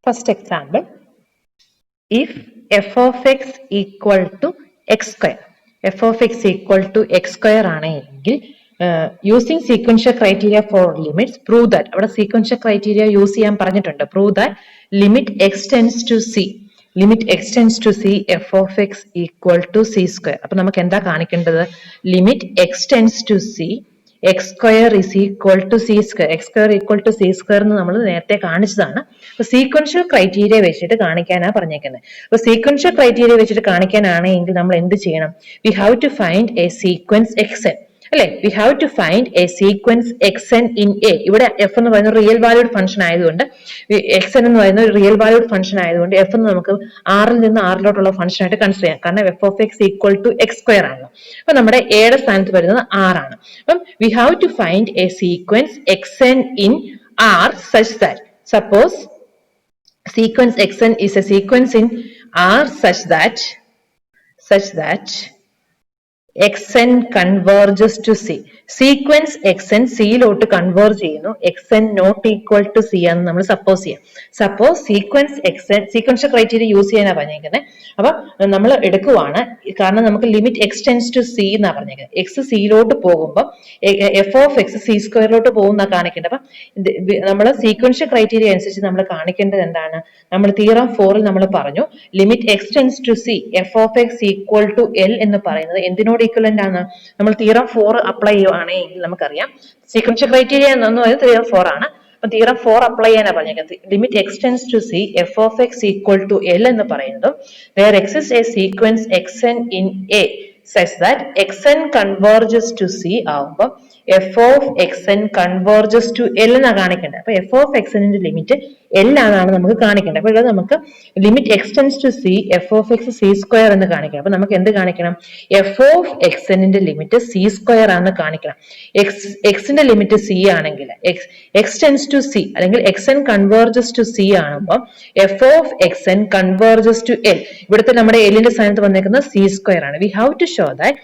First example, if f of x equal to x square, f of x equal to x square ആണെങ്കിൽ using sequential criteria for limits, prove that, അവിടെ sequential criteria use ചെയ്യാൻ പറഞ്ഞിട്ടുണ്ട്, prove that limit x tends to c, limit x tends to c f of x equal to c square. അപ്പൊ നമുക്ക് എന്താ കാണിക്കേണ്ടത്? limit x tends to c x square is equal to c square, x square equal to c square എന്ന് നമ്മൾ നേരത്തെ കാണിച്ചതാണ്. അപ്പൊ sequential criteria വെച്ചിട്ട് കാണിക്കാനാണ് പറഞ്ഞേക്കുന്നത്. അപ്പൊ സീക്വൻഷ്യൽ ക്രൈറ്റീരിയ വെച്ചിട്ട് കാണിക്കാനാണെങ്കിൽ നമ്മൾ എന്ത് ചെയ്യണം? We have to find a sequence x n, അല്ലെ? We have to find a sequence x n in a. ഇവിടെ എഫ് എന്ന് പറയുന്ന റിയൽ വാല്യൂഡ് ഫംഗ്ഷൻ ആയതുകൊണ്ട്, എക്സ് എൻ എന്ന് പറയുന്ന റിയൽ വാല്യൂഡ് ഫംഗ്ഷൻ ആയതുകൊണ്ട് എഫ് എന്ന് നമുക്ക് ആറിൽ നിന്ന് ആറിലോട്ടുള്ള ഫംഗ്ഷൻ ആയിട്ട് കൺസിഡർ ചെയ്യാം. കാരണം f of x equal to x square ആണ്. അപ്പൊ നമ്മുടെ എയുടെ സ്ഥാനത്ത് വരുന്നത് ആറാണ്. അപ്പം we have to find a sequence x n in R such that, suppose sequence xn is a sequence in R such that xn converges to c. Sequence xn c ലോട്ട് converge ചെയ്യുന്നു, xn not equal to c എന്ന് നമ്മൾ suppose ചെയ്യാം. Suppose sequence xn, sequential criteria use ചെയ്യാനാണ് പറഞ്ഞേക്കുന്നത്. അപ്പൊ നമ്മൾ എടുക്കുവാണ്, കാരണം നമുക്ക് limit x tends to c എന്നാ പറഞ്ഞേക്കുന്നത്. എക്സ് സിയിലോട്ട് പോകുമ്പോൾ എഫ് ഓഫ് എക്സ് സി സ്ക്വയറിലോട്ട് പോകുന്ന കാണിക്കേണ്ടത്. അപ്പൊ നമ്മൾ സീക്വൻഷ്യൽ ക്രൈറ്റീരിയ അനുസരിച്ച് നമ്മൾ കാണിക്കേണ്ടത് എന്താണ്? നമ്മൾ തിയറം 4 നമ്മൾ പറഞ്ഞു, limit x tends to c f of x equal to L എന്ന് പറയുന്നത് എന്തിനോട് ഈക്വലന്റ് ആണ്? നമ്മൾ തിയറം 4 അപ്ലൈ ചെയ്യുവാണെങ്കിൽ നമുക്കറിയാം സീക്വൻഷ്യൽ ക്രൈറ്റീരിയ എന്ന് പറയുന്നത് തിയറം 4 ആണ്. അപ്പൊ തിയറം 4 അപ്ലൈ ചെയ്യാനാണ് പറഞ്ഞേക്കുന്നത്. Limit x tends to c f of x equal to L എന്ന് പറയുന്നതും there exists a sequence xn in A such that xn converges to c ആവുമ്പോൾ f of xn converges to l എന്നാ കാണിക്കേണ്ടത്. അപ്പൊ f of xn ന്റെ limit l ആണെന്നാണ് നമുക്ക് കാണിക്കേണ്ടത്. അപ്പൊ ഇവിടെ നമുക്ക് limit x tends to c f of x c square എന്ന് കാണിക്കണം. അപ്പൊ നമുക്ക് എന്ത് കാണിക്കണം? f of xn ന്റെ ലിമിറ്റ് c സ്ക്വയർ ആണെന്ന് കാണിക്കണം. x ന്റെ ലിമിറ്റ് c ആണെങ്കിൽ x tends to c അല്ലെങ്കിൽ xn converges to c ആകുമ്പോൾ f of xn converges to l. ഇവിടുത്തെ നമ്മുടെ l ന്റെ സ്ഥാനത്ത് വന്നേക്കുന്നത് c സ്ക്വയർ ആണ്. We have to show that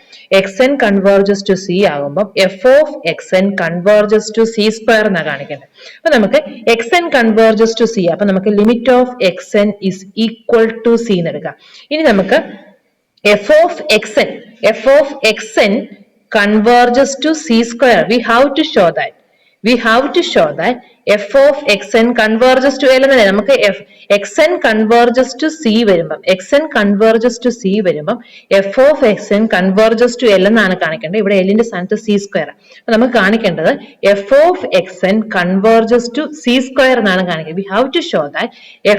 xn converges to c ആകുമ്പോൾ f of xn converges to c square എന്നാണ് കാണിക്കേണ്ടത്. അപ്പൊ നമുക്ക് xn converges to c, അപ്പൊ നമുക്ക് limit of xn is equal to c എന്ന് എടുക്കാം. ഇനി നമുക്ക് f of xn converges to c square. We have to show that f of xn converges to l എന്നല്ലേ? നമുക്ക് xn converges to c വരുമ്പം f of xn converges to l എന്നാണ് കാണിക്കേണ്ടത്. ഇവിടെ l ന്റെ സ്ഥാനത്ത് c സ്ക്വയർ. അപ്പൊ നമുക്ക് കാണിക്കേണ്ടത് f of xn converges to c square എന്നാണ് കാണിക്കുന്നത്. We have to show that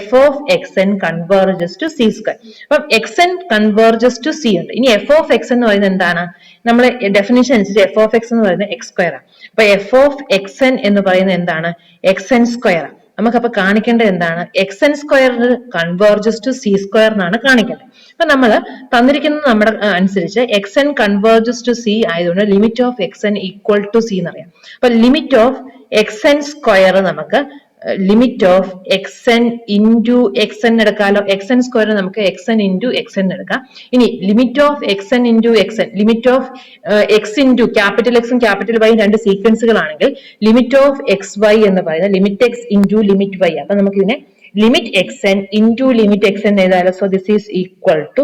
f of xn converges to c square. അപ്പം xn converges to c ഉണ്ട്. ഇനി f of x എന്ന് പറയുന്നത് എന്താണ്? നമ്മളെ ഡെഫിനിഷൻ അനുസരിച്ച് f of x എന്ന് പറയുന്നത് x സ്ക്വയർ ആണ്. അപ്പൊ f of xn എന്ന് പറയുന്നത് എന്താണ്? xn square. നമുക്കപ്പൊ കാണിക്കേണ്ടത് എന്താണ്? xn square converges to c square എന്നാണ് കാണിക്കേണ്ടത്. അപ്പൊ നമ്മൾ തന്നിരിക്കുന്നത് നമ്മുടെ അനുസരിച്ച് xn കൺവേർജസ് ടു c ആയതുകൊണ്ട് limit of xn equal to c എന്നറിയാം. അപ്പൊ ലിമിറ്റ് ഓഫ് xn സ്ക്വയർ നമുക്ക് limit of xn into xn എടുക്കാലോ. xn സ്ക്വയർ നമുക്ക് xn ഇൻറ്റു xn എടുക്കാം. ഇനി limit of xn into xn, limit of x into capital എക്സും capital Y രണ്ട് സീക്വൻസുകളാണെങ്കിൽ ലിമിറ്റ് ഓഫ് എക്സ് വൈ എന്ന് പറയുന്നത് limit x into limit y. അപ്പൊ നമുക്ക് ഇതിനെ limit xn into limit xn എഴുതാലോ. so this is equal to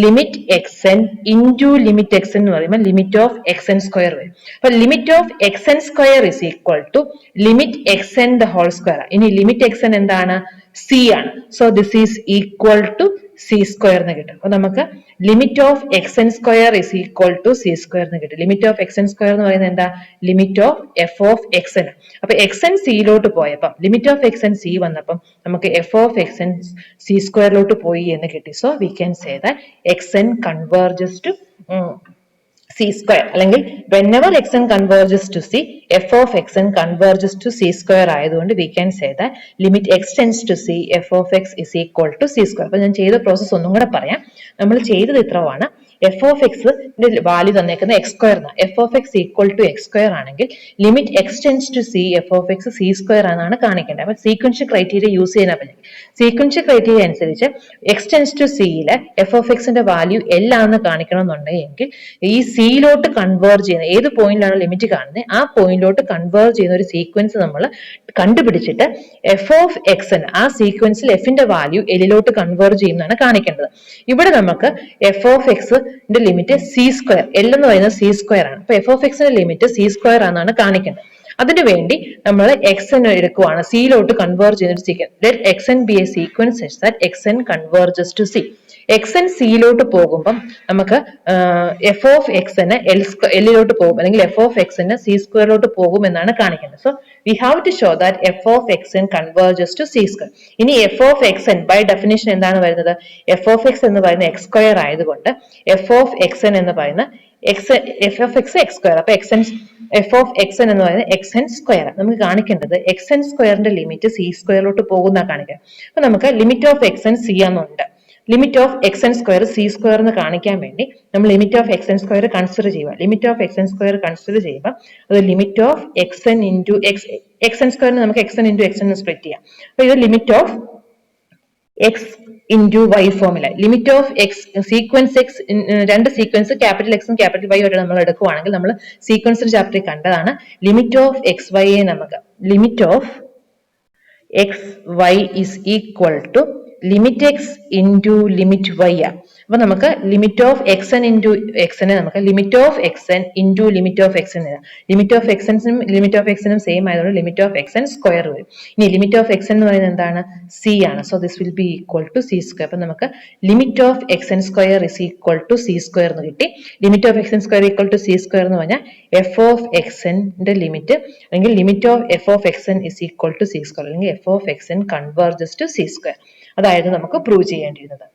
limit xn into limit xn എന്ന് പറയുമ്പോൾ limit of xn square വരും. അപ്പൊ limit of xn square is equal to limit xn the whole square. ഇനി limit xn എന്താണ്? c ആണ്. so this is equal to c square എന്ന് കിട്ടും. അപ്പൊ നമുക്ക് limit of xn square is equal to c square എന്ന് കിട്ടും. Limit of xn square എന്ന് പറയുന്നത് എന്താ? Limit of f of xn. അപ്പൊ xn c ലോട്ട് പോയപ്പം ലിമിറ്റ് ഓഫ് xn c വന്നപ്പം നമുക്ക് f of xn c സ്ക്വയറിലോട്ട് പോയി എന്ന് കിട്ടി. So we can say that xn converges to c square. അല്ലെങ്കിൽ whenever xn converges to c, f of xn converges to c square ആയതുകൊണ്ട് we can say that limit x tends to c f of x is equal to c square. അപ്പോൾ ഞാൻ ചെയ്ത process ഒന്നും കൂടെ പറയാം. നമ്മൾ ചെയ്തത് ഇത്രയാണ്. എഫ് ഓഫ് എക്സിന്റെ വാല്യൂ തന്നേക്കുന്ന എക്സ് സ്ക്വയർ എന്നാണ്. F of x equal to x square ആണെങ്കിൽ limit x tends to c f of x c square എന്നാണ് കാണിക്കേണ്ടത്. അപ്പൊ സീക്വൻഷ്യൽ ക്രൈറ്റീരിയ യൂസ് ചെയ്യാൻ പറ്റില്ല. സീക്വൻഷ്യൽ ക്രൈറ്റീരിയ അനുസരിച്ച് എക്സ് ടെൻസ് ടു സിയിലെ എഫ് ഓഫ് എക്സിന്റെ വാല്യൂ എൽ ആണെന്ന് കാണിക്കണമെന്നുണ്ടെങ്കിൽ ഈ സിയിലോട്ട് കൺവേർജ് ചെയ്യുന്ന ഏത് പോയിന്റിലാണ് ലിമിറ്റ് കാണുന്നത് ആ പോയിന്റിലോട്ട് കൺവേർജ് ചെയ്യുന്ന ഒരു സീക്വൻസ് നമ്മൾ കണ്ടുപിടിച്ചിട്ട് എഫ് ഓഫ് എക്സ് ആ സീക്വൻസിൽ എഫിന്റെ വാല്യൂ എല്ലിലോട്ട് കൺവേർജ് ചെയ്യുന്നതാണ് കാണിക്കേണ്ടത്. ഇവിടെ നമുക്ക് എഫ് ഓഫ് എക്സിന്റെ ലിമിറ്റ് സി സ്ക്വയർ, എൽ എന്ന് പറയുന്നത് സി സ്ക്വയർ ആണ്. അപ്പൊ എഫ് ഓഫ് എക്സിന്റെ ലിമിറ്റ് സി സ്ക്വയർ ആണെന്നാണ് കാണിക്കേണ്ടത്. അതിനു വേണ്ടി നമ്മൾ എക്സ് എൻ എടുക്കുവാണ്, സിയിലോട്ട് കൺവേർജ് ചെയ്യുന്ന ഒരു sequence. Let x n be a sequence such that x n converges to c. X n സിയിലോട്ട് പോകുമ്പം നമുക്ക് എഫ് ഓഫ് എക്സിന് എല്ലിലോട്ട് പോകും, അല്ലെങ്കിൽ എഫ് ഓഫ് എക്സിന് സി സ്ക്വയറിലോട്ട് പോകും എന്നാണ് കാണിക്കുന്നത്. So V have to show that f of x converges to c square. ഇനി f of x by definition എന്താണ് വരുന്നത്? എഫ് ഓഫ് എക്സ് എന്ന് പറയുന്ന എക്സ് സ്ക്വയർ ആയതുകൊണ്ട് എഫ് ഓഫ് എക്സ് എന്ന് പറയുന്ന f of x x square. അപ്പൊ f of x എന്ന് പറയുന്നത് എക്സ് എൻ സ്ക്വയർ. നമുക്ക് കാണിക്കേണ്ടത് എക്സ് എൻ സ്ക്വയറിന്റെ ലിമിറ്റ് സി സ്ക്വയറിലോട്ട് പോകുന്ന കാണിക്കുക. അപ്പൊ നമുക്ക് limit of x n c എന്നുണ്ട്. Limit of x n square C square എന്ന് കാണിക്കാൻ വേണ്ടി നമ്മൾ limit of x n square consider ചെയ്യുക. Limit of x n square consider ചെയ്യുമ്പോൾ അത് limit of x n into x n സ്ക്വയറിന് നമുക്ക് x n into x n split ചെയ്യാം. അപ്പൊ ഇത് limit of x into y ഫോമില. Limit of x sequence x, രണ്ട് സീക്വൻസ് ക്യാപിറ്റൽ എക്സും ക്യാപിറ്റൽ വൈ ആയിട്ട് നമ്മൾ എടുക്കുവാണെങ്കിൽ നമ്മൾ സീക്വൻസ് ചാപ്റ്ററിൽ കണ്ടതാണ്. ലിമിറ്റ് ഓഫ് എക്സ് വൈ നമുക്ക് limit of x Y is equal to limit x into limit y ആ. അപ്പൊ നമുക്ക് limit of x n into എക്സിനെ നമുക്ക് limit of x n into limit of x n. Limit of എക്സിനും limit of എക്സിനും same ആയതുകൊണ്ട് limit of x n square വരും. ഇനി ലിമിറ്റ് ഓഫ് എക്സ് എന്ന് പറയുന്നത് എന്താണ്? സി ആണ്. So this will be equal to c square. അപ്പൊ നമുക്ക് limit of x n square is equal to c square എന്ന് കിട്ടി. Limit of x n square equal to c square എന്ന് പറഞ്ഞാൽ എഫ് ഓഫ് എക്സ് എൻ്റെ limit അല്ലെങ്കിൽ limit of f of x n is equal to c square അല്ലെങ്കിൽ f of x n converges to c square. അതായത് നമുക്ക് prove ചെയ്യേണ്ടിയിരുന്നത്.